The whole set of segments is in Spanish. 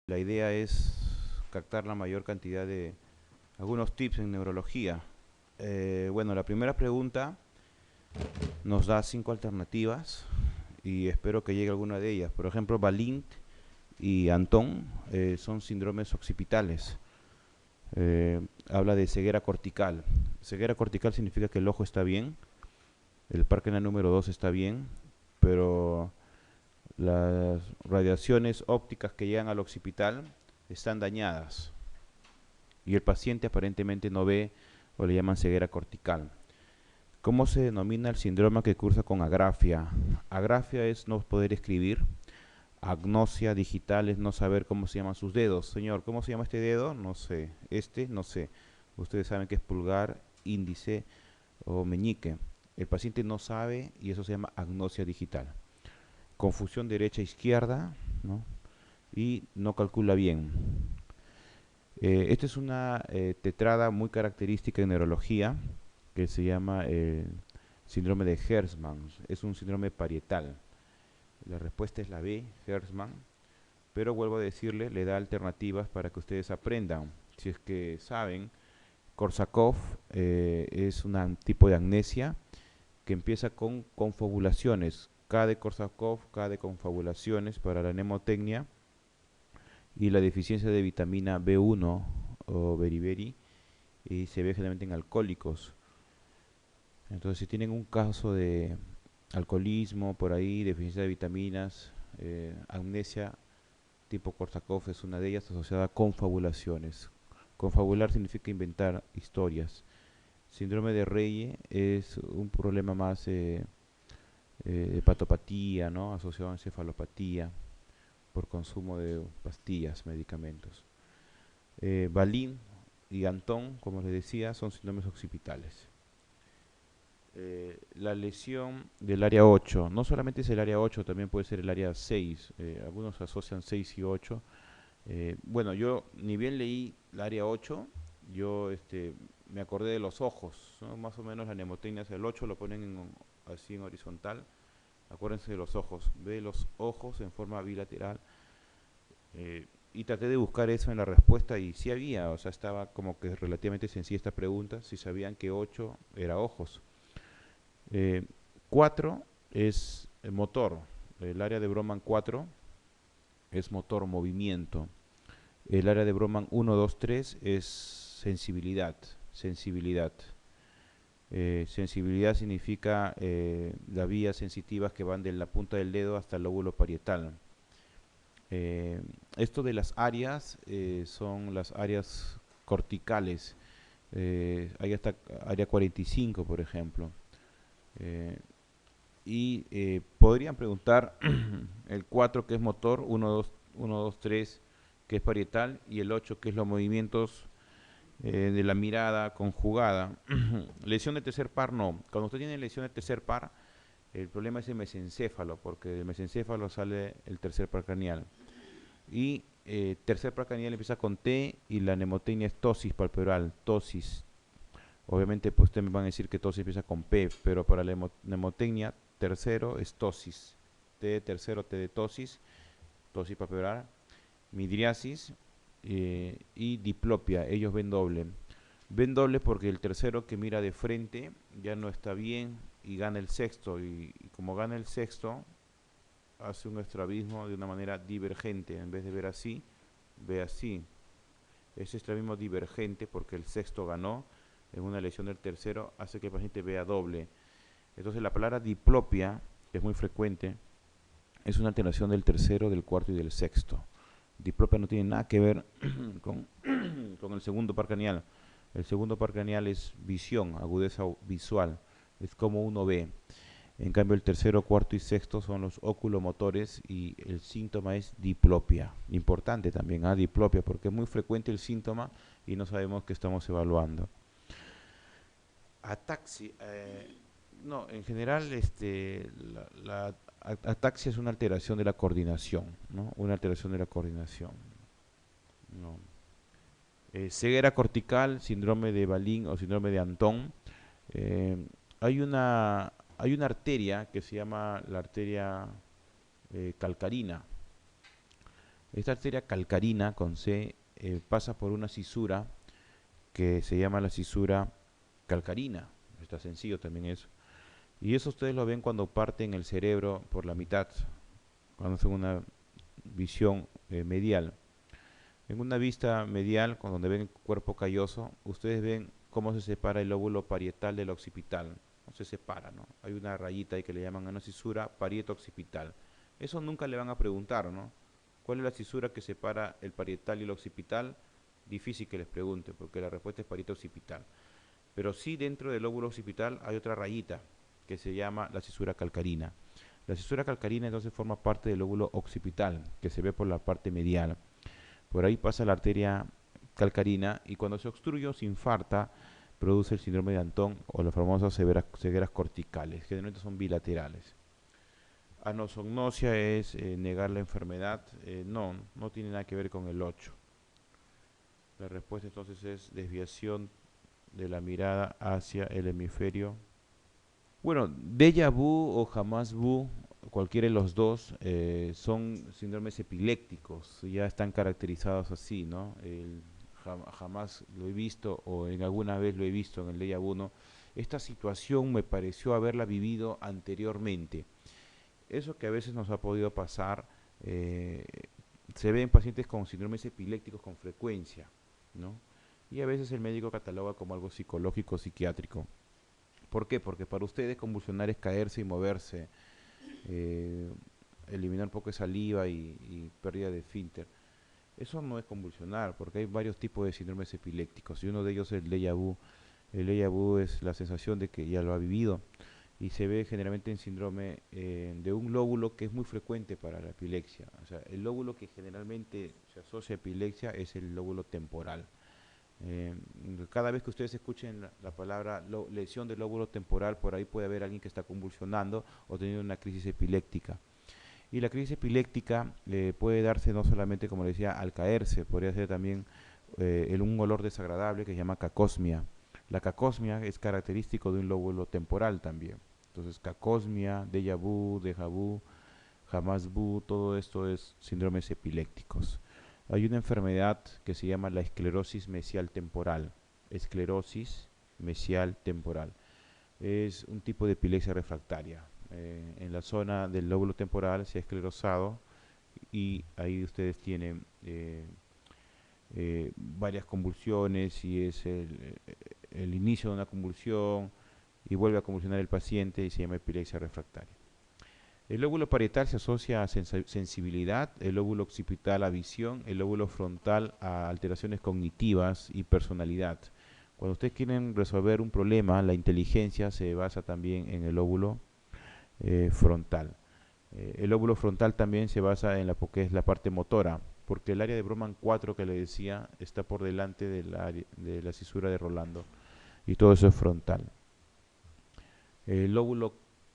La idea es captar la mayor cantidad de algunos tips en neurología. Bueno, la primera pregunta nos da 5 alternativas y espero que llegue alguna de ellas. Por ejemplo, Balint y Antón son síndromes occipitales. Habla de ceguera cortical. Ceguera cortical significa que el ojo está bien, el Parkinson número 2 está bien, pero las radiaciones ópticas que llegan al occipital están dañadas y el paciente aparentemente no ve o le llaman ceguera cortical. ¿Cómo se denomina el síndrome que cursa con agrafia? Agrafia es no poder escribir, agnosia digital es no saber cómo se llaman sus dedos. Señor, ¿cómo se llama este dedo? No sé. Este, no sé. Ustedes saben que es pulgar, índice o meñique. El paciente no sabe y eso se llama agnosia digital. Confusión derecha-izquierda, ¿no? Y no calcula bien. Esta es una tetrada muy característica en neurología que se llama síndrome de Hertzmann. Es un síndrome parietal. La respuesta es la B, Hertzmann, pero vuelvo a decirle, le da alternativas para que ustedes aprendan. Si es que saben, Korsakoff es un tipo de amnesia que empieza con confabulaciones. K de Korsakoff, K de confabulaciones para la mnemotecnia y la deficiencia de vitamina B1 o beriberi y se ve generalmente en alcohólicos. Entonces, si tienen un caso de alcoholismo por ahí, deficiencia de vitaminas, amnesia tipo Korsakoff es una de ellas asociada a confabulaciones. Confabular significa inventar historias. Síndrome de Reye es un problema más de patopatía, ¿no? Asociado a encefalopatía por consumo de pastillas, medicamentos. Balin y Antón, como les decía, son síndromes occipitales. La lesión del área 8, no solamente es el área 8, también puede ser el área 6, algunos asocian 6 y 8. Bueno, yo ni bien leí el área 8, yo me acordé de los ojos, ¿no? Más o menos la mnemotecnia es el 8, lo ponen así en horizontal, acuérdense de los ojos, ve los ojos en forma bilateral, y traté de buscar eso en la respuesta y sí había, o sea, estaba como que relativamente sencilla esta pregunta, si sabían que 8 era ojos. Eh, 4 es el motor. El área de Broman 4 es motor, movimiento. El área de Broman 1, 2, 3 es sensibilidad. Sensibilidad. Sensibilidad significa las vías sensitivas que van de la punta del dedo hasta el lóbulo parietal. Esto de las áreas son las áreas corticales. Ahí está área 45, por ejemplo. Eh, podrían preguntar el 4 que es motor, 1, 2, 3 que es parietal y el 8 que es los movimientos de la mirada conjugada. Lesión de tercer par no. Cuando usted tiene lesión de tercer par, el problema es el mesencéfalo, porque del mesencéfalo sale el tercer par craneal. Y tercer par craneal empieza con T y la mnemotecnia es tosis palpebral, tosis. Obviamente, pues ustedes me van a decir que tosis empieza con P, pero para la mnemotecnia, tercero es tosis. T de tercero, T de tosis, tosis palpebral, midriasis y diplopia. Ellos ven doble. Ven doble porque el tercero que mira de frente ya no está bien y gana el sexto. Y como gana el sexto, hace un estrabismo de una manera divergente. En vez de ver así, ve así. Ese estrabismo divergente porque el sexto ganó en una lesión del tercero hace que el paciente vea doble. Entonces la palabra diplopia, que es muy frecuente, es una alteración del tercero, del cuarto y del sexto. Diplopia no tiene nada que ver con, con el segundo par craneal. El segundo par craneal es visión, agudeza visual, es como uno ve. En cambio el tercero, cuarto y sexto son los oculomotores y el síntoma es diplopia. Importante también, diplopia, porque es muy frecuente el síntoma y no sabemos qué estamos evaluando. Ataxia, no, en general la ataxia es una alteración de la coordinación, ¿no? Una alteración de la coordinación. No. Ceguera cortical, síndrome de Balin o síndrome de Antón. Eh, hay una arteria que se llama la arteria calcarina. Esta arteria calcarina con C pasa por una cisura que se llama la cisura calcarina. Está sencillo también eso. Y eso ustedes lo ven cuando parten el cerebro por la mitad, cuando hacen una visión medial. En una vista medial, donde ven el cuerpo calloso, ustedes ven cómo se separa el lóbulo parietal del occipital. No se separa, ¿no? Hay una rayita ahí que le llaman una cisura parieto-occipital. Eso nunca le van a preguntar, ¿no? ¿Cuál es la cisura que separa el parietal y el occipital? Difícil que les pregunte, porque la respuesta es parieto-occipital. Pero sí, dentro del lóbulo occipital hay otra rayita que se llama la cisura calcarina. La cisura calcarina entonces forma parte del lóbulo occipital, que se ve por la parte medial. Por ahí pasa la arteria calcarina y cuando se obstruye o se infarta, produce el síndrome de Antón o las famosas cegueras corticales. Generalmente son bilaterales. Anosognosia es negar la enfermedad. No tiene nada que ver con el 8. La respuesta entonces es desviación de la mirada hacia el hemisferio. Bueno, déjà vu o jamás vu, cualquiera de los dos, son síndromes epilépticos, ya están caracterizados así, ¿no? Jamás lo he visto o en alguna vez lo he visto en el déjà vu, ¿no? Esta situación me pareció haberla vivido anteriormente. Eso que a veces nos ha podido pasar, se ve en pacientes con síndromes epilépticos con frecuencia, ¿no? Y a veces el médico cataloga como algo psicológico, psiquiátrico. ¿Por qué? Porque para ustedes convulsionar es caerse y moverse, eliminar un poco de saliva y pérdida de esfínter. Eso no es convulsionar, porque hay varios tipos de síndromes epilépticos y uno de ellos es el déjà vu. El déjà vu es la sensación de que ya lo ha vivido y se ve generalmente en síndrome de un lóbulo que es muy frecuente para la epilepsia. O sea, el lóbulo que generalmente se asocia a epilepsia es el lóbulo temporal. Eh, Cada vez que ustedes escuchen la palabra lesión del lóbulo temporal, por ahí puede haber alguien que está convulsionando o teniendo una crisis epiléptica. Y la crisis epiléptica puede darse no solamente, como les decía, al caerse, podría ser también un olor desagradable que se llama cacosmia. La cacosmia es característico de un lóbulo temporal también. Entonces, cacosmia, déjà vu, jamás vu, todo esto es síndromes epilépticos. Hay una enfermedad que se llama la esclerosis mesial temporal. Esclerosis mesial temporal. Es un tipo de epilepsia refractaria. En la zona del lóbulo temporal se ha esclerosado y ahí ustedes tienen varias convulsiones y es el inicio de una convulsión y vuelve a convulsionar el paciente y se llama epilepsia refractaria. El lóbulo parietal se asocia a sensibilidad, el lóbulo occipital a visión, el lóbulo frontal a alteraciones cognitivas y personalidad. Cuando ustedes quieren resolver un problema, la inteligencia se basa también en el lóbulo frontal. El lóbulo frontal también se basa en que es la parte motora, porque el área de Broman 4 que le decía está por delante de la cisura de Rolando y todo eso es frontal. El lóbulo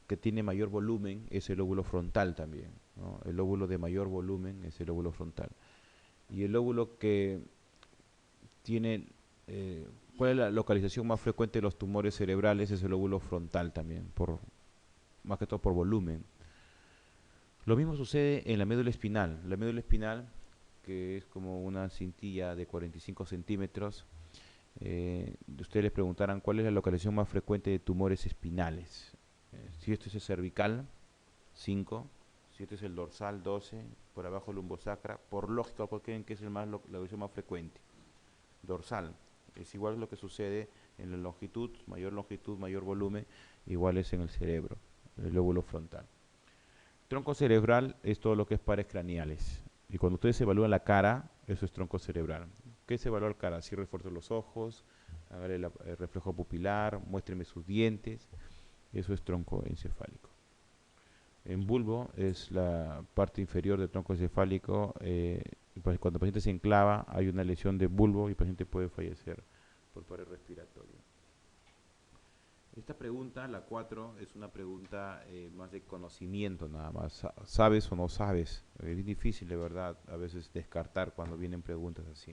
que tiene mayor volumen es el lóbulo frontal también, ¿no? El lóbulo de mayor volumen es el lóbulo frontal. Y el lóbulo que tiene, ¿cuál es la localización más frecuente de los tumores cerebrales? Es el lóbulo frontal también, más que todo por volumen. Lo mismo sucede en la médula espinal. La médula espinal, que es como una cintilla de 45 centímetros, ustedes les preguntarán cuál es la localización más frecuente de tumores espinales. Si esto es el cervical, 5. Si este es el dorsal, 12. Por abajo lumbosacra. Por lógica, ¿cuál creen que es la localización más frecuente? Dorsal. Es igual lo que sucede en la longitud, mayor volumen, igual es en el cerebro, el lóbulo frontal. Tronco cerebral es todo lo que es pares craneales. Y cuando ustedes evalúan la cara, eso es tronco cerebral. ¿Qué se evalúa la cara? Cierre fuerte los ojos, hágale el reflejo pupilar, muéstreme sus dientes. Eso es tronco encefálico. En bulbo es la parte inferior del tronco encefálico. Cuando el paciente se enclava, hay una lesión de bulbo y el paciente puede fallecer por paro respiratorio. Esta pregunta, la 4, es una pregunta más de conocimiento nada más. ¿Sabes o no sabes? Es difícil, de verdad, a veces descartar cuando vienen preguntas así.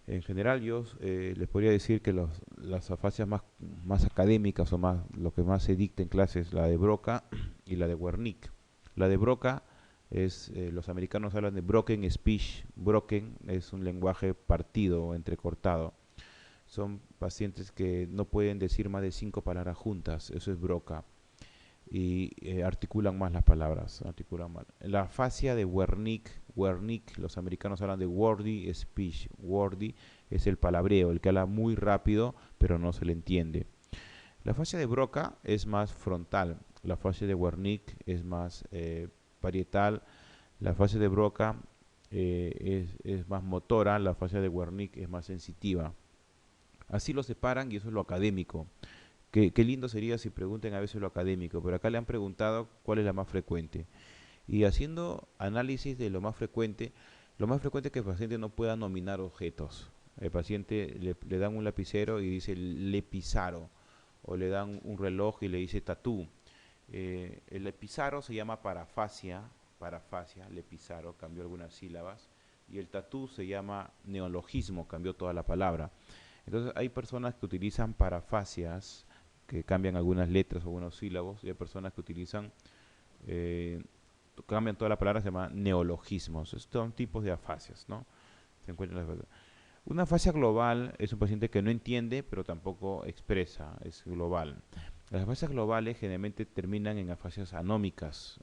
En general yo les podría decir que las afasias más académicas o lo que más se dicta en clases es la de Broca y la de Wernicke. La de Broca Los americanos hablan de broken speech. Broken es un lenguaje partido o entrecortado. Son pacientes que no pueden decir más de 5 palabras juntas, eso es broca. Y articulan más las palabras, articulan mal. La afasia de Wernicke, los americanos hablan de wordy speech. Wordy es el palabreo, el que habla muy rápido pero no se le entiende. La afasia de Broca es más frontal, la afasia de Wernicke es más parietal, la afasia de Broca es más motora, la afasia de Wernicke es más sensitiva. Así lo separan y eso es lo académico. Qué lindo sería si pregunten a veces lo académico, pero acá le han preguntado cuál es la más frecuente. Y haciendo análisis de lo más frecuente es que el paciente no pueda nominar objetos. El paciente le dan un lapicero y dice lepizaro, o le dan un reloj y le dice tatú. El lepizaro se llama parafasia, lepizaro, cambió algunas sílabas, y el tatú se llama neologismo, cambió toda la palabra. Entonces hay personas que utilizan parafasias, que cambian algunas letras o algunos sílabos, y hay personas que utilizan, eh, cambian toda la palabra, se llama neologismos. Estos son tipos de afasias, ¿no? Se encuentran una afasia global es un paciente que no entiende, pero tampoco expresa, es global. Las afasias globales generalmente terminan en afasias anómicas,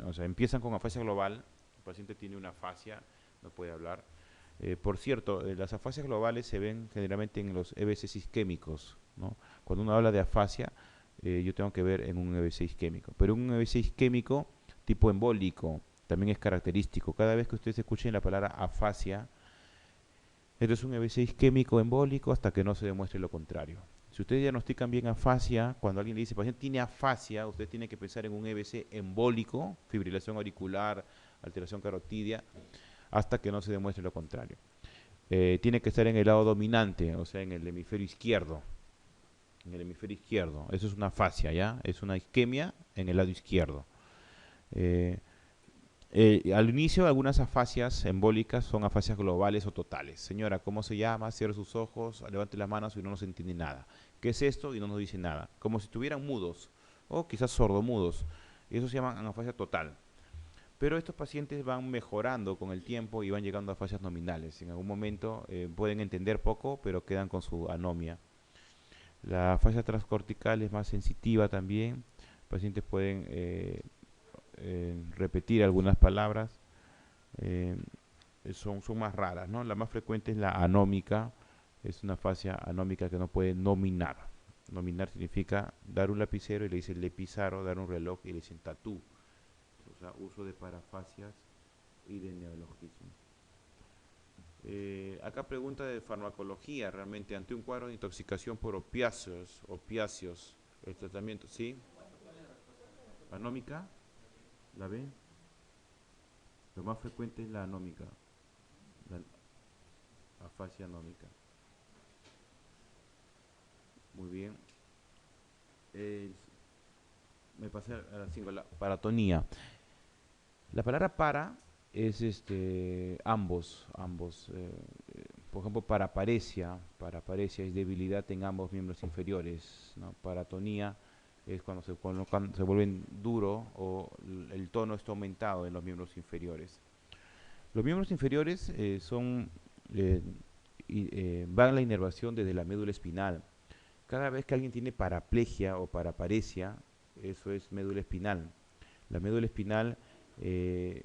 o sea, empiezan con afasia global, el paciente tiene una afasia, no puede hablar. Por cierto, las afasias globales se ven generalmente en los EBCs isquémicos, ¿no? Cuando uno habla de afasia, yo tengo que ver en un EBC isquémico. Pero un EBC isquémico tipo embólico también es característico. Cada vez que ustedes escuchen la palabra afasia, esto es un EBC isquémico embólico hasta que no se demuestre lo contrario. Si ustedes diagnostican bien afasia, cuando alguien le dice, paciente tiene afasia, usted tiene que pensar en un EBC embólico, fibrilación auricular, alteración carotidia, hasta que no se demuestre lo contrario. Tiene que estar en el lado dominante, o sea, en el hemisferio izquierdo. En el hemisferio izquierdo. Eso es una afasia, ¿ya? Es una isquemia en el lado izquierdo. Al inicio, algunas afasias embólicas son afasias globales o totales. Señora, ¿cómo se llama? Cierre sus ojos, levante las manos y no nos entiende nada. ¿Qué es esto? Y no nos dice nada. Como si estuvieran mudos o quizás sordomudos. Y eso se llama afasia total. Pero estos pacientes van mejorando con el tiempo y van llegando a afasias nominales. En algún momento pueden entender poco, pero quedan con su anomia. La afasia transcortical es más sensitiva también. Pacientes pueden repetir algunas palabras. eh, son más raras, ¿no? La más frecuente es la anómica, es una afasia anómica que no puede nominar. Nominar significa dar un lapicero y le dicen lepizaro, dar un reloj y le dicen tatú. O sea, uso de parafasias y de neologismo. Acá pregunta de farmacología, realmente, ante un cuadro de intoxicación por opiáceos, el tratamiento, ¿sí? Anómica, ¿la ve? Lo más frecuente es la anómica, la afasia anómica. Muy bien. Eh, Me pasé a la 5, la paratonía. La palabra para es ambos. Por ejemplo, paraparesia es debilidad en ambos miembros inferiores, ¿no? Paratonía es cuando se vuelven duro o el tono está aumentado en los miembros inferiores. Los miembros inferiores eh, van a la inervación desde la médula espinal. Cada vez que alguien tiene paraplegia o paraparesia, eso es médula espinal. La médula espinal eh,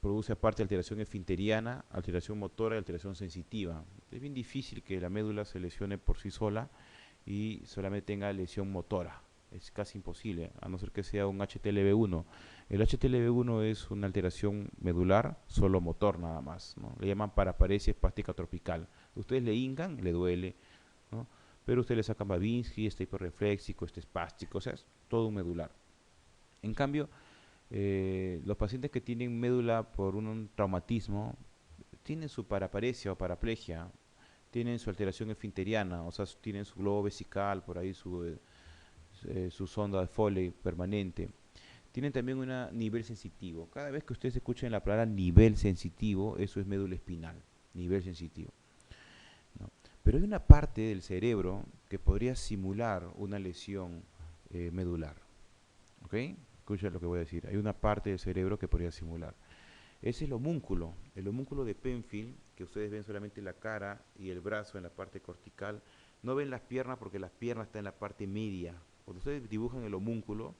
produce aparte alteración esfinteriana, alteración motora y alteración sensitiva. Es bien difícil que la médula se lesione por sí sola y solamente tenga lesión motora. Es casi imposible, a no ser que sea un HTLV1. El HTLV1 es una alteración medular, solo motor nada más, ¿no? Le llaman paraparesia espástica tropical. Ustedes le hincan, le duele, ¿no? Pero ustedes le sacan Babinski, este hiperrefléxico, este espástico, o sea, es todo un medular. En cambio, los pacientes que tienen médula por un traumatismo tienen su paraparesia o paraplegia, tienen su alteración esfinteriana, o sea, tienen su globo vesical, por ahí su sonda de Foley permanente. Tienen también un nivel sensitivo. Cada vez que ustedes escuchen la palabra nivel sensitivo, eso es médula espinal, nivel sensitivo, ¿no? Pero hay una parte del cerebro que podría simular una lesión medular. ¿Ok? Escucha lo que voy a decir. Hay una parte del cerebro que podría simular. Es el homúnculo de Penfield, que ustedes ven solamente la cara y el brazo en la parte cortical. No ven las piernas porque las piernas están en la parte media. Cuando ustedes dibujan el homúnculo,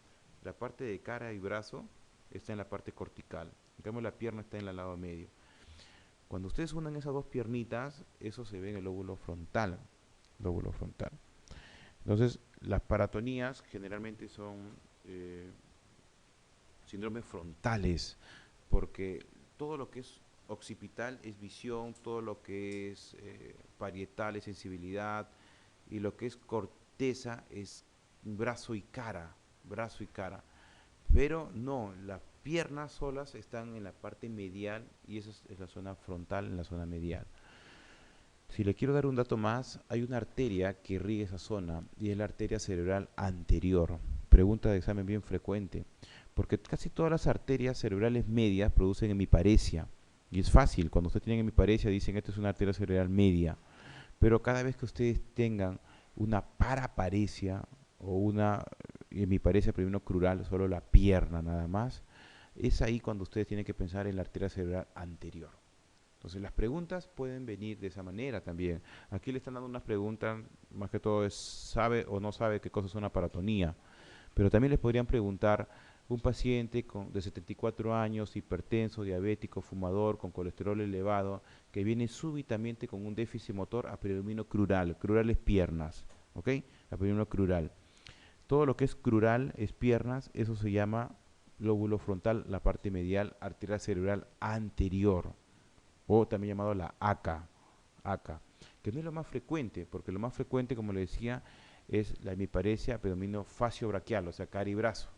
la parte de cara y brazo está en la parte cortical. En cambio la pierna está en el lado medio. Cuando ustedes unan esas dos piernitas, eso se ve en el lóbulo frontal. Lóbulo frontal. Entonces, las paratonías generalmente son síndromes frontales, porque todo lo que es occipital es visión, todo lo que es parietal es sensibilidad, y lo que es corteza es brazo y cara, brazo y cara. Pero no, las piernas solas están en la parte medial y esa es la zona frontal, en la zona medial. Si le quiero dar un dato más, hay una arteria que riega esa zona y es la arteria cerebral anterior. Pregunta de examen bien frecuente, porque casi todas las arterias cerebrales medias producen hemiparesia. Y es fácil, cuando ustedes tienen hemiparesia dicen esto es una arteria cerebral media. Pero cada vez que ustedes tengan una paraparesia o una hemiparesia primero crural, solo la pierna nada más, es ahí cuando ustedes tienen que pensar en la arteria cerebral anterior. Entonces las preguntas pueden venir de esa manera también. Aquí le están dando unas preguntas, más que todo es sabe o no sabe qué cosa es una paratonía. Pero también les podrían preguntar un paciente de 74 años, hipertenso, diabético, fumador, con colesterol elevado, que viene súbitamente con un déficit motor a predomino crural. Crural es piernas, ¿ok? A predomino crural. Todo lo que es crural es piernas, eso se llama lóbulo frontal, la parte medial, arterial cerebral anterior, o también llamado la ACA, que no es lo más frecuente, porque lo más frecuente, como le decía, es la hemiparesia predomino facio-braquial, o sea, cara y brazo.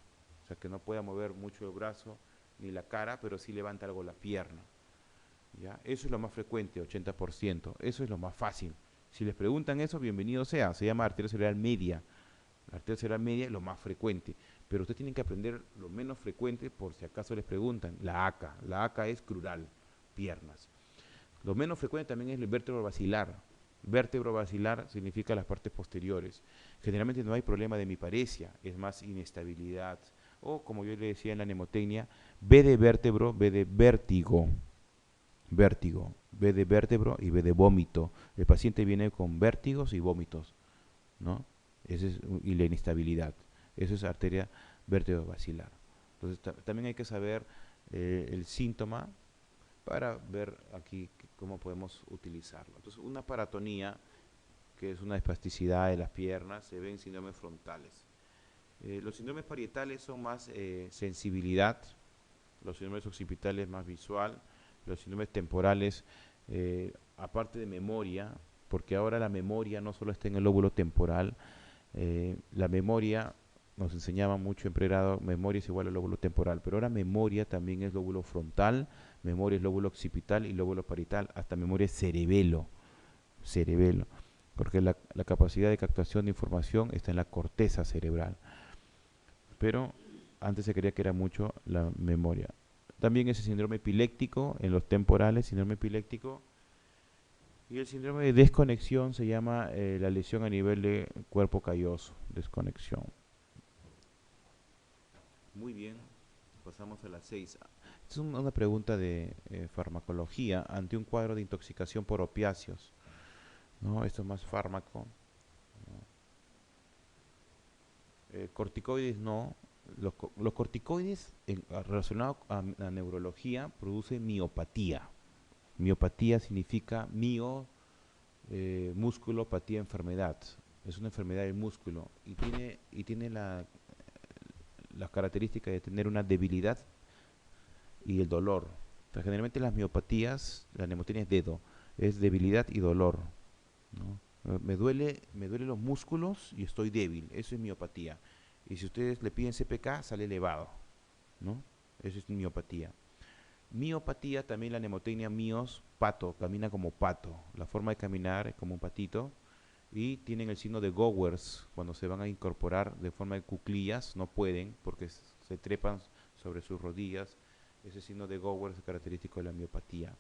O sea, que no pueda mover mucho el brazo ni la cara, pero sí levanta algo la pierna. ¿Ya? Eso es lo más frecuente, 80%. Eso es lo más fácil. Si les preguntan eso, bienvenido sea. Se llama arteria cerebral media. La arteria cerebral media es lo más frecuente. Pero ustedes tienen que aprender lo menos frecuente por si acaso les preguntan. La ACA. La ACA es crural, piernas. Lo menos frecuente también es el vértebro basilar. Vértebro basilar significa las partes posteriores. Generalmente no hay problema de hemiparesia, es más inestabilidad. O como yo le decía en la mnemotecnia, V de vértebro, V de vértigo. Vértigo, V de vértebro y V de vómito. El paciente viene con vértigos y vómitos, ¿no? Y la inestabilidad. Eso es arteria vértebro basilar. Entonces también hay que saber el síntoma para ver aquí cómo podemos utilizarlo. Entonces, una paratonía, que es una espasticidad de las piernas, se ve en síndromes frontales. Los síndromes parietales son más sensibilidad, los síndromes occipitales más visual, los síndromes temporales, aparte de memoria, porque ahora la memoria no solo está en el lóbulo temporal, la memoria nos enseñaba mucho en pregrado, memoria es igual al lóbulo temporal, pero ahora memoria también es lóbulo frontal, memoria es lóbulo occipital y lóbulo parietal, hasta memoria es cerebelo, porque la capacidad de captación de información está en la corteza cerebral, pero antes se creía que era mucho la memoria. También ese síndrome epiléptico, en los temporales, síndrome epiléptico, y el síndrome de desconexión se llama la lesión a nivel de cuerpo calloso, desconexión. Muy bien, pasamos a las 6. Es una pregunta de farmacología ante un cuadro de intoxicación por opiáceos, ¿no? Esto es más fármaco, ¿no? Corticoides no. Los corticoides relacionados a neurología producen miopatía. Miopatía significa músculo, patía, enfermedad. Es una enfermedad del músculo y tiene las características de tener una debilidad y el dolor. O sea, generalmente las miopatías, la mnemotecnia es dedo, es debilidad y dolor, ¿no? Me duele los músculos y estoy débil, eso es miopatía. Y si ustedes le piden CPK, sale elevado, ¿no? Eso es miopatía. Miopatía, también la mnemotecnia mios, pato, camina como pato. La forma de caminar es como un patito. Y tienen el signo de Gowers, cuando se van a incorporar de forma de cuclillas, no pueden porque se trepan sobre sus rodillas. Ese signo de Gowers es característico de la miopatía.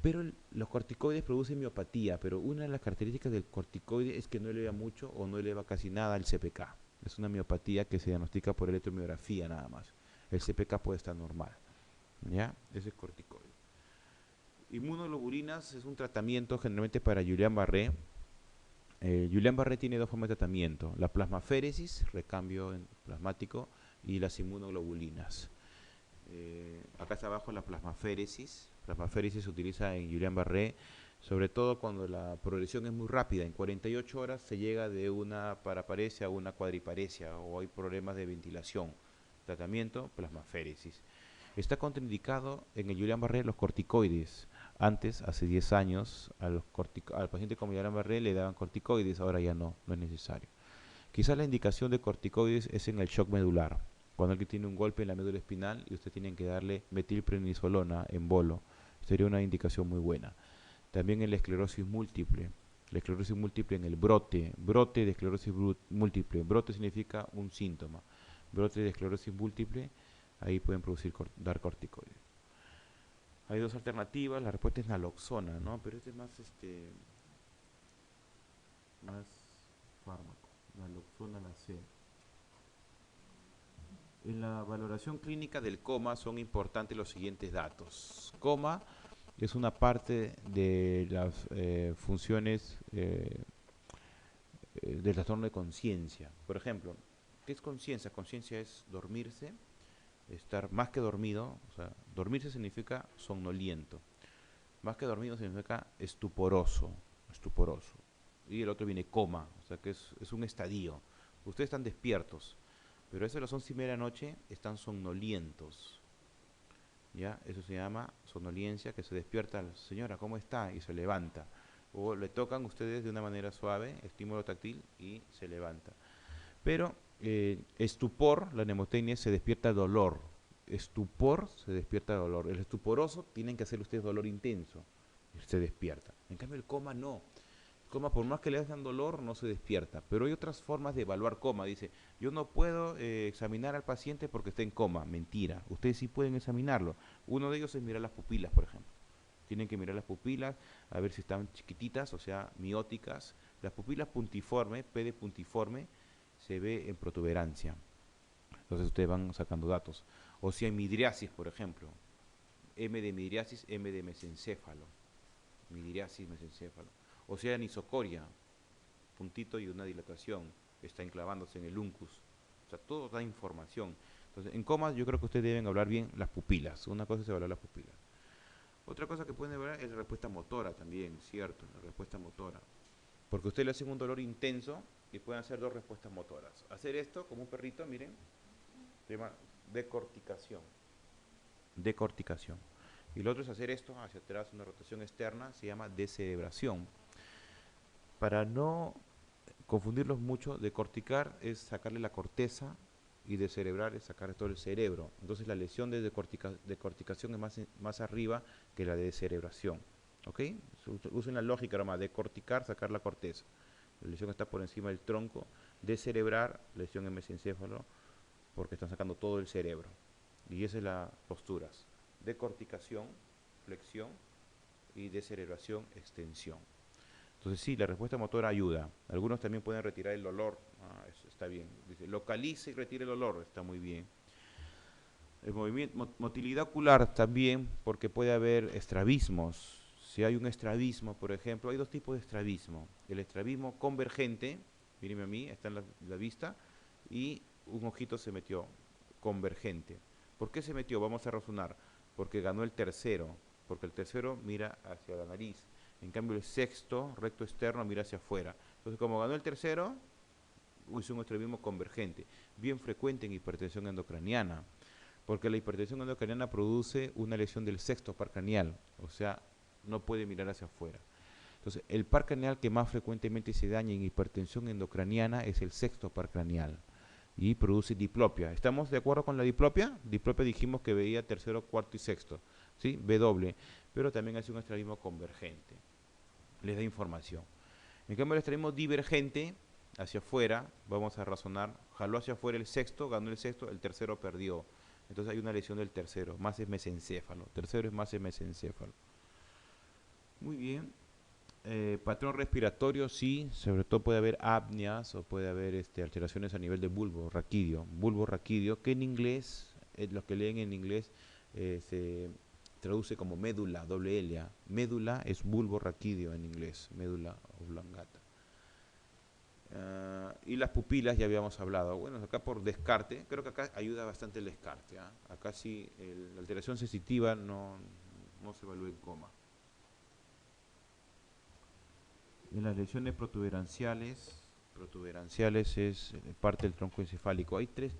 Pero los corticoides producen miopatía, pero una de las características del corticoide es que no eleva mucho o no eleva casi nada el CPK. Es una miopatía que se diagnostica por electromiografía nada más. El CPK puede estar normal. ¿Ya? Ese es corticoide. Inmunoglobulinas es un tratamiento generalmente para Guillain-Barré. Guillain-Barré tiene dos formas de tratamiento: la plasmaféresis, recambio plasmático, y las inmunoglobulinas. Acá está abajo la plasmaféresis. Plasmaféresis se utiliza en Guillain-Barré, sobre todo cuando la progresión es muy rápida. En 48 horas se llega de una paraparesia a una cuadriparesia o hay problemas de ventilación. Tratamiento, plasmaféresis. Está contraindicado en el Guillain-Barré los corticoides. Antes, hace 10 años, al paciente con Guillain-Barré le daban corticoides, ahora ya no, no es necesario. Quizás la indicación de corticoides es en el shock medular, cuando alguien tiene un golpe en la médula espinal y usted tiene que darle metilprednisolona en bolo. Sería una indicación muy buena. También en la esclerosis múltiple. La esclerosis múltiple en el brote de esclerosis múltiple. Brote significa un síntoma. Brote de esclerosis múltiple, ahí pueden dar corticoides. Hay dos alternativas, la respuesta es naloxona, ¿no? Pero este es más fármaco, naloxona la C. En la valoración clínica del coma son importantes los siguientes datos. Coma es una parte de las funciones del trastorno de conciencia. Por ejemplo, ¿qué es conciencia? Conciencia es dormirse, estar más que dormido, o sea, dormirse significa somnoliento. Más que dormido significa estuporoso, estuporoso. Y el otro viene coma, o sea que es un estadio. Ustedes están despiertos, pero eso a las 11:30 de la noche están somnolientos. ¿Ya? Eso se llama somnolencia, que se despierta, señora, ¿cómo está? Y se levanta. O le tocan ustedes de una manera suave, estímulo táctil, y se levanta. Pero estupor, la mnemotecnia, se despierta dolor. Estupor se despierta dolor. El estuporoso tienen que hacer ustedes dolor intenso. Se despierta. En cambio el coma no. El coma, por más que le hagan dolor, no se despierta. Pero hay otras formas de evaluar coma. Dice, yo no puedo examinar al paciente porque está en coma. Mentira. Ustedes sí pueden examinarlo. Uno de ellos es mirar las pupilas, por ejemplo. Tienen que mirar las pupilas, a ver si están chiquititas, o sea, mióticas. Las pupilas puntiforme, P de puntiforme, se ve en protuberancia. Entonces ustedes van sacando datos. O si hay midriasis, por ejemplo. M de midriasis, M de mesencéfalo. Midriasis, mesencéfalo. O sea, anisocoria, puntito y una dilatación. Está enclavándose en el uncus. O sea, todo da información. Entonces, en coma yo creo que ustedes deben hablar bien las pupilas. Una cosa es evaluar las pupilas. Otra cosa que pueden evaluar es la respuesta motora también, cierto, la respuesta motora. Porque ustedes le hacen un dolor intenso y pueden hacer dos respuestas motoras. Hacer esto como un perrito, miren, se llama decorticación. Decorticación. Y lo otro es hacer esto hacia atrás, una rotación externa, se llama descerebración. Para no confundirlos mucho, decorticar es sacarle la corteza y descerebrar es sacar todo el cerebro. Entonces la lesión de decorticación es más arriba que la de descerebración. ¿Ok? Usen la lógica nomás, decorticar, sacar la corteza. La lesión está por encima del tronco. Descerebrar, lesión en mesencéfalo, porque están sacando todo el cerebro. Y esa es la posturas. Decorticación, flexión, y descerebración, extensión. Entonces sí, la respuesta motora ayuda. Algunos también pueden retirar el dolor. Eso está bien. Dice, localice y retire el dolor. Está muy bien. El movimiento, motilidad ocular también, porque puede haber estrabismos. Si hay un estrabismo, por ejemplo, hay dos tipos de estrabismo. El estrabismo convergente, mírenme a mí, está en la vista, y un ojito se metió, convergente. ¿Por qué se metió? Vamos a razonar. Porque ganó el tercero, porque el tercero mira hacia la nariz. En cambio el sexto, recto externo, mira hacia afuera. Entonces como ganó el tercero, hizo un estrabismo convergente, bien frecuente en hipertensión endocraniana, porque la hipertensión endocraniana produce una lesión del sexto par craneal, o sea, no puede mirar hacia afuera. Entonces, el par craneal que más frecuentemente se daña en hipertensión endocraniana es el sexto par craneal y produce diplopia. ¿Estamos de acuerdo con la diplopia? Diplopia dijimos que veía tercero, cuarto y sexto, ¿sí? B doble, pero también hace un estrabismo convergente. Les da información. En cambio, el estrabismo divergente, hacia afuera, vamos a razonar, jaló hacia afuera el sexto, ganó el sexto, el tercero perdió. Entonces hay una lesión del tercero, más es mesencéfalo. Tercero es más es mesencéfalo. Muy bien. Patrón respiratorio, sí, sobre todo puede haber apneas o puede haber alteraciones a nivel de bulbo raquídeo, que en inglés, los que leen en inglés, se traduce como médula, doble L. Médula es bulbo raquídeo en inglés, médula oblongata. Y las pupilas ya habíamos hablado. Bueno, acá por descarte, creo que acá ayuda bastante el descarte. Acá sí, la alteración sensitiva no se evalúa en coma. En las lesiones protuberanciales es parte del tronco encefálico. Hay tres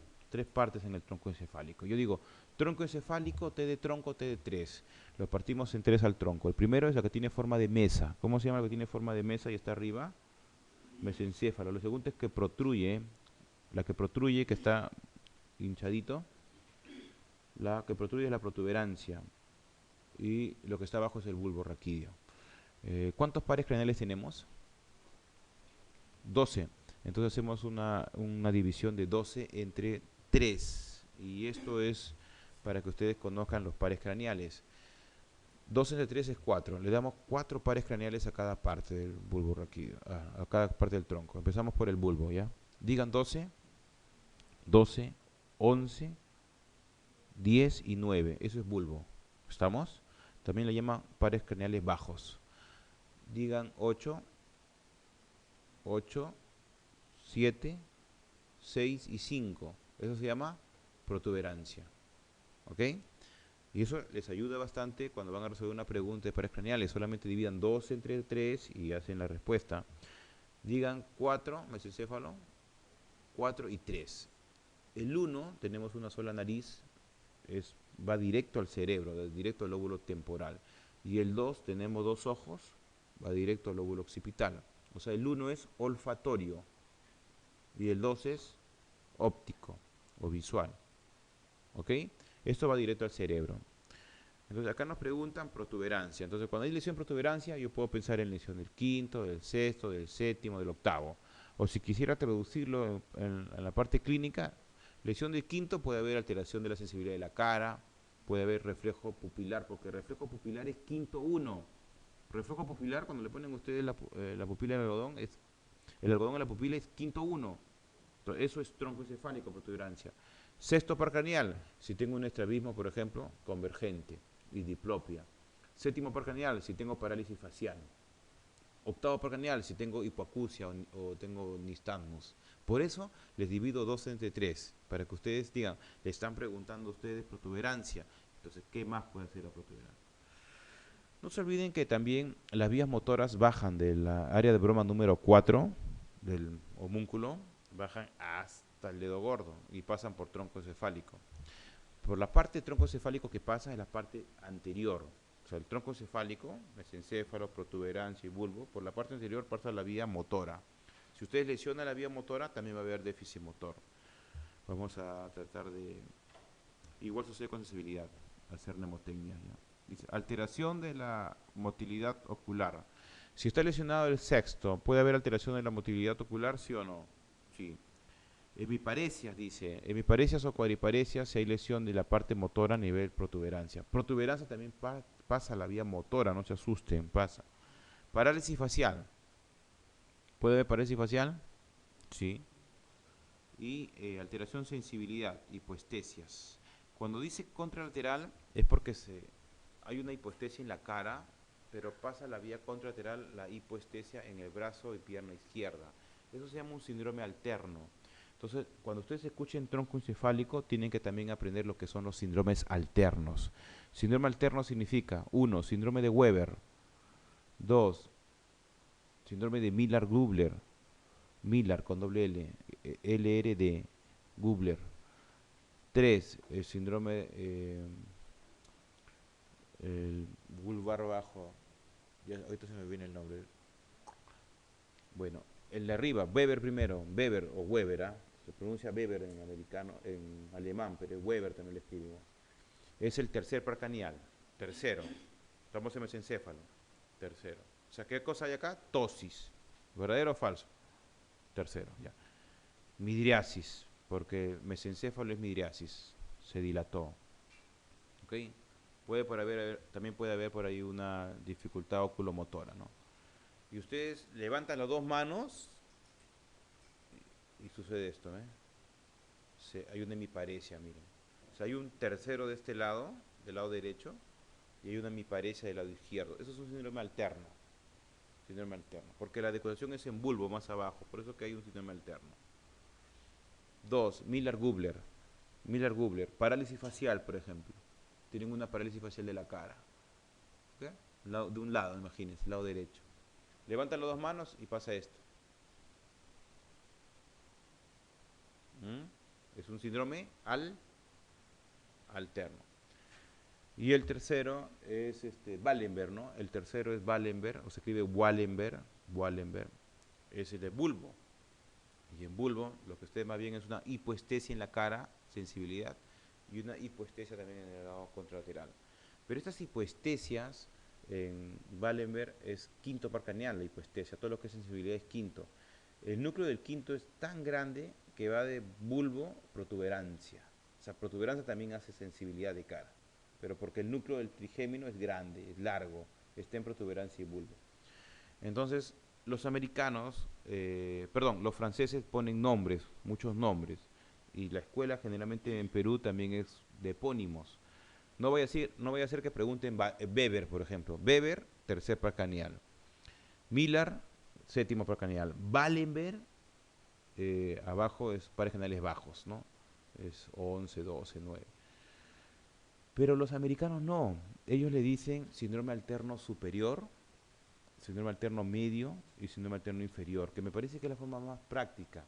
partes en el tronco encefálico. Yo digo, tronco encefálico, T de tronco, T de 3. Lo partimos en 3 al tronco. El primero es la que tiene forma de mesa. ¿Cómo se llama la que tiene forma de mesa y está arriba? Mesencéfalo. Lo segundo es que protruye, la que protruye, que está hinchadito. La que protruye es la protuberancia. Y lo que está abajo es el bulbo raquídeo. ¿Cuántos pares craneales tenemos? 12. Entonces hacemos una división de 12 entre 3. Y esto es para que ustedes conozcan los pares craneales. 12 entre 3 es 4. Le damos 4 pares craneales a cada parte del bulbo raquídeo, a cada parte del tronco. Empezamos por el bulbo, ¿ya? Digan 12, 12, 11, 10 y 9. Eso es bulbo. ¿Estamos? También le llaman pares craneales bajos. Digan 8, 8, 7, 6 y 5. Eso se llama protuberancia. ¿Ok? Y eso les ayuda bastante cuando van a resolver una pregunta de pares craneales. Solamente dividan 2 entre 3 y hacen la respuesta. Digan 4, mesencéfalo, 4 y 3. El 1, tenemos una sola nariz, va directo al cerebro, directo al lóbulo temporal. Y el 2, tenemos 2 ojos, va directo al lóbulo occipital. O sea, el 1 es olfatorio y el 2 es óptico o visual. ¿Ok? Esto va directo al cerebro. Entonces acá nos preguntan protuberancia. Entonces cuando hay lesión protuberancia, yo puedo pensar en lesión del quinto, del sexto, del séptimo, del octavo. O si quisiera traducirlo en la parte clínica, lesión del quinto puede haber alteración de la sensibilidad de la cara, puede haber reflejo pupilar, porque el reflejo pupilar es quinto 1. Reflejo pupilar, cuando le ponen ustedes la pupila en el algodón en la pupila es quinto 1. Eso es tronco encefálico, protuberancia. Sexto par craneal, si tengo un estrabismo, por ejemplo, convergente y diplopia. Séptimo par craneal, si tengo parálisis facial. Octavo par craneal, si tengo hipoacusia o tengo nistagmus. Por eso les divido 2 entre 3, para que ustedes digan, le están preguntando a ustedes protuberancia. Entonces, ¿qué más puede hacer la protuberancia? No se olviden que también las vías motoras bajan de la área de broma número 4 del homúnculo, bajan hasta el dedo gordo y pasan por tronco encefálico. Por la parte del tronco encefálico que pasa es la parte anterior. O sea, el tronco encefálico, mesencéfalo, protuberancia y bulbo, por la parte anterior pasa la vía motora. Si ustedes lesionan la vía motora, también va a haber déficit motor. Vamos a tratar de... Igual sucede con sensibilidad, hacer mnemotecnia, ¿ya? Dice, alteración de la motilidad ocular. Si está lesionado el sexto, ¿puede haber alteración de la motilidad ocular, sí o no? Sí. Hemiparesias, dice. Hemiparesias o cuadriparesias si hay lesión de la parte motora a nivel protuberancia. Protuberancia también pasa a la vía motora, no se asusten, pasa. Parálisis facial. ¿Puede haber parálisis facial? Sí. Y alteración sensibilidad, hipoestesias. Cuando dice contralateral es porque hay una hipoestesia en la cara, pero pasa la vía contralateral la hipoestesia en el brazo y pierna izquierda. Eso se llama un síndrome alterno. Entonces, cuando ustedes escuchen tronco encefálico, tienen que también aprender lo que son los síndromes alternos. Síndrome alterno significa, 1, síndrome de Weber. 2, síndrome de Miller-Gubler. Miller con doble L, LRD, Gubler. 3, el síndrome el vulvar bajo. Ya, ahorita se me viene el nombre. Bueno, el de arriba, Weber primero, Weber o Weber, ¿ah? Se pronuncia Weber en americano, en alemán, pero Weber también le escribimos. Es el tercer par craneal, tercero. Estamos en mesencéfalo, tercero. O sea, ¿qué cosa hay acá? Tosis. ¿Verdadero o falso? Tercero, ya. Midriasis, porque mesencéfalo es midriasis, se dilató. ¿Ok? También puede haber por ahí una dificultad oculomotora, ¿no? Y ustedes levantan las dos manos y sucede esto, ¿eh? Hay una hemiparesia, miren. O sea, hay un tercero de este lado del lado derecho y hay una hemiparesia del lado izquierdo. Eso es un síndrome alterno. Síndrome alterno. Porque la decoloración es en bulbo más abajo, por eso que hay un síndrome alterno. 2. Miller-Gubler. Miller-Gubler. Parálisis facial, por ejemplo. Tienen una parálisis facial de la cara. ¿Okay? De un lado, imagínense, lado derecho. Levantan las dos manos y pasa esto. Es un síndrome alterno. Y el tercero es Wallenberg, ¿no? El tercero es Wallenberg, o se escribe Wallenberg, Wallenberg, es el de bulbo. Y en bulbo, lo que usted más bien es una hipoestesia en la cara, sensibilidad, y una hipoestesia también en el lado contralateral. Pero estas hipoestesias en Wallenberg es quinto par craneal, la hipoestesia, todo lo que es sensibilidad es quinto. El núcleo del quinto es tan grande que va de bulbo protuberancia. O sea, protuberancia también hace sensibilidad de cara, pero porque el núcleo del trigémino es grande, es largo, está en protuberancia y bulbo. Entonces, los americanos, los franceses ponen nombres, muchos nombres, y la escuela generalmente en Perú también es de epónimos. No voy a hacer que pregunten Weber, por ejemplo. Weber, tercer par craneal. Miller, séptimo par craneal. Wallenberg, abajo es pares craneales bajos, ¿no? Es 11, 12, 9. Pero los americanos no. Ellos le dicen síndrome alterno superior, síndrome alterno medio y síndrome alterno inferior, que me parece que es la forma más práctica.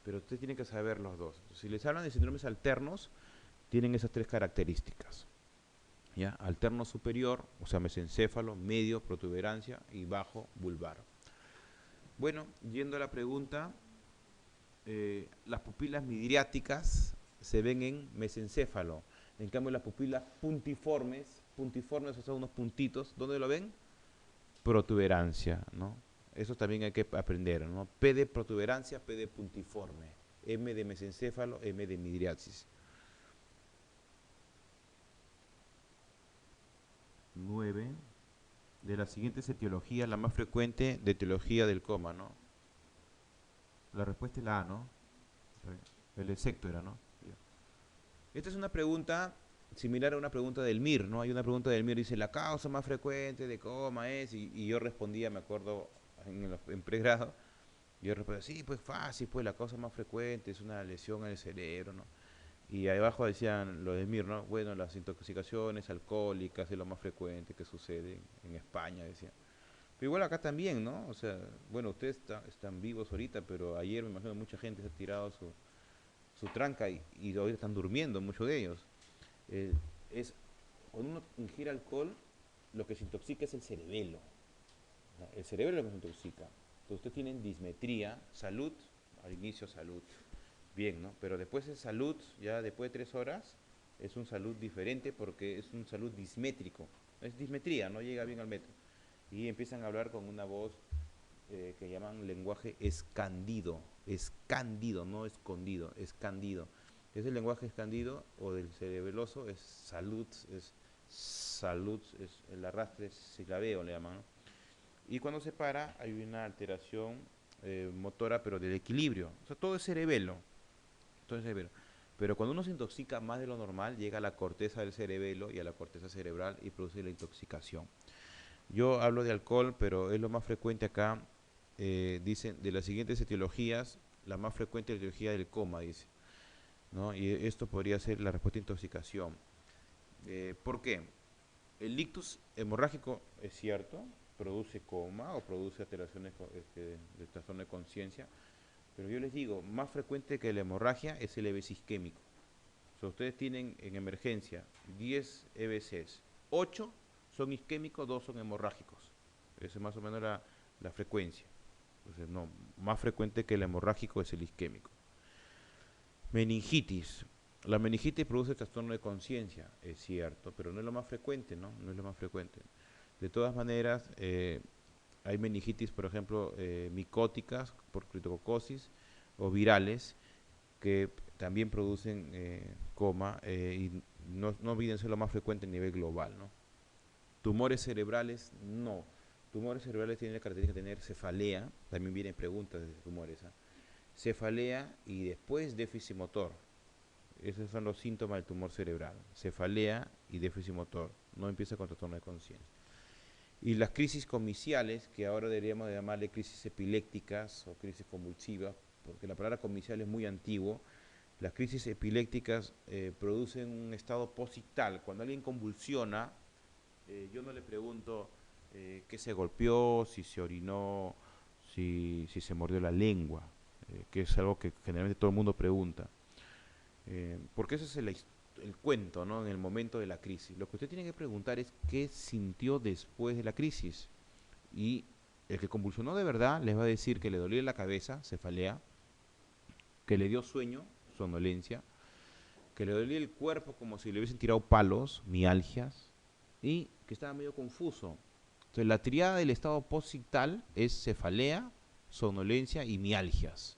Pero usted tiene que saber los dos. Si les hablan de síndromes alternos, tienen esas tres características. ¿Ya? Alterno superior, o sea, mesencéfalo, medio, protuberancia y bajo, vulvar. Bueno, yendo a la pregunta, las pupilas midriáticas se ven en mesencéfalo. En cambio, las pupilas puntiformes, o sea, unos puntitos, ¿dónde lo ven? Protuberancia, ¿no? Eso también hay que aprender, ¿no? P de protuberancia, P de puntiforme, M de mesencéfalo, M de midriasis. 9. De las siguientes etiologías, la más frecuente de etiología del coma, ¿no? La respuesta es la A, ¿no? El execto era, ¿no? Esta es una pregunta similar a una pregunta del MIR, ¿no? Hay una pregunta del MIR, dice, la causa más frecuente de coma es, y yo respondía, me acuerdo, en pregrado, yo respondía, sí, pues fácil, pues la causa más frecuente es una lesión en el cerebro, ¿no? Y ahí abajo decían lo del MIR, ¿no? Bueno, las intoxicaciones alcohólicas es lo más frecuente que sucede en España, decían. Pero igual acá también, ¿no? O sea, bueno, ustedes están vivos ahorita, pero ayer me imagino mucha gente se ha tirado su tranca y ahorita están durmiendo, muchos de ellos. Eh, es Cuando uno ingiere alcohol, lo que se intoxica es el cerebelo, ¿no? El cerebelo es lo que se intoxica. Entonces ustedes tienen dismetría, salud, al inicio salud, bien, ¿no? Pero después es salud, ya después de 3 horas, es un salud diferente porque es un salud dismétrico. Es dismetría, no llega bien al metro. Y empiezan a hablar con una voz que llaman lenguaje escandido, no escondido, escandido. Ese lenguaje escandido o del cerebeloso es salud, es el arrastre silabeo le llaman, ¿no? Y cuando se para hay una alteración motora pero del equilibrio, o sea, todo es cerebelo, todo es cerebelo. Pero cuando uno se intoxica más de lo normal, llega a la corteza del cerebelo y a la corteza cerebral y produce la intoxicación. Yo hablo de alcohol, pero es lo más frecuente acá. Dicen, de las siguientes etiologías, la más frecuente etiología del coma, dice, ¿no? Y esto podría ser la respuesta a intoxicación. ¿Por qué? El ictus hemorrágico es cierto, produce coma o produce alteraciones de trastorno de conciencia, pero yo les digo, más frecuente que la hemorragia es el EBC isquémico. O sea, ustedes tienen en emergencia 10 EBCs, 8 son isquémicos, 2 son hemorrágicos. Esa es más o menos la frecuencia. Entonces, no, más frecuente que el hemorrágico es el isquémico. Meningitis. La meningitis produce trastorno de conciencia, es cierto, pero no es lo más frecuente, ¿no? No es lo más frecuente. De todas maneras, hay meningitis, por ejemplo, micóticas por criptococosis o virales que también producen coma y no olvídense lo más frecuente a nivel global, ¿no? Tumores cerebrales, no. Tumores cerebrales tienen la característica de tener cefalea, también vienen preguntas de tumores, ¿eh? Cefalea y después déficit motor. Esos son los síntomas del tumor cerebral, cefalea y déficit motor. No empieza con trastorno de conciencia. Y las crisis comiciales, que ahora deberíamos de llamarle crisis epilépticas o crisis convulsivas, porque la palabra comicial es muy antiguo. Las crisis epilépticas producen un estado posictal. Cuando alguien convulsiona, yo no le pregunto qué se golpeó, si se orinó, si se mordió la lengua, que es algo que generalmente todo el mundo pregunta. Porque ese es el cuento, ¿no? En el momento de la crisis. Lo que usted tiene que preguntar es qué sintió después de la crisis. Y el que convulsionó de verdad les va a decir que le dolía la cabeza, cefalea, que le dio sueño, somnolencia, que le dolía el cuerpo como si le hubiesen tirado palos, mialgias, y que estaba medio confuso. Entonces la triada del estado posictal es cefalea, somnolencia y mialgias.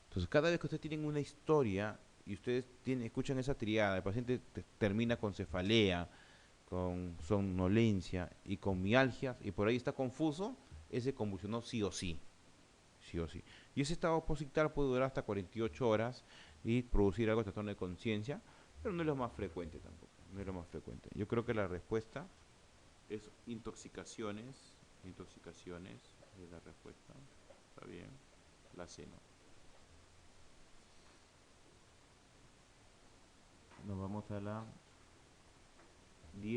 Entonces cada vez que ustedes tienen una historia y ustedes escuchan esa triada, el paciente termina con cefalea, con somnolencia y con mialgias, y por ahí está confuso, ese convulsionó sí o sí. Sí o sí. Y ese estado posictal puede durar hasta 48 horas y producir algo de trastorno de conciencia, pero no es lo más frecuente tampoco. No es lo más frecuente. Yo creo que la respuesta es intoxicaciones. Intoxicaciones es la respuesta. Está bien. La C no. Nos vamos a la 10.